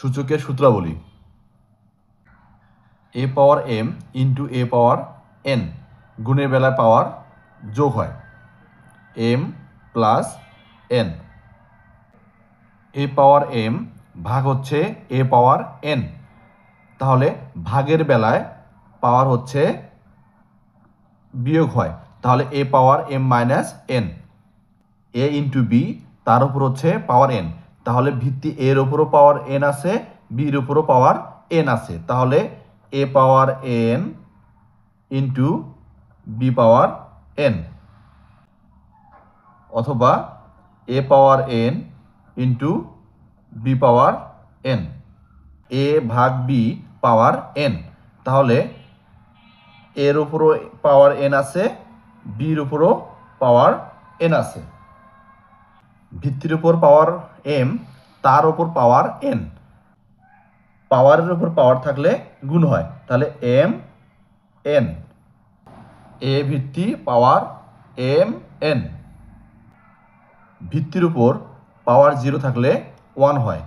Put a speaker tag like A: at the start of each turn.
A: সূচকের সূত্রাবলী এ পাওয়ার M into এ পাওয়ার N গুণের বেলায় পাওয়ার যোগ হয় এম প্লাস এন। এ পাওয়ার এম ভাগ হচ্ছে এ পাওয়ার এন, তাহলে ভাগের বেলায় পাওয়ার হচ্ছে বিয়োগ হয়, তাহলে এ পাওয়ার এম মাইনাস এন। এ ইন্টু বি, তার উপর হচ্ছে পাওয়ার এন, তাহলে ভিত্তি এর উপরও পাওয়ার এন আছে, বির উপরও পাওয়ার এন আছে, তাহলে এ পাওয়ার এন ইন্টু বি পাওয়ার এন, অথবা এ পাওয়ার এন ইন্টু বি পাওয়ার এন। এ ভাগ বি পাওয়ার এন, তাহলে এর উপরও পাওয়ার এন আছে, বির উপরও পাওয়ার এন আছে। ভিত্তির উপর পাওয়ার এম, তার উপর পাওয়ার এন, পাওয়ারের উপর পাওয়ার থাকলে গুণ হয়, তাহলে এম এন। এ ভিত্তি পাওয়ার এম এন। ভিত্তির উপর পাওয়ার 0 থাকলে 1 হয়।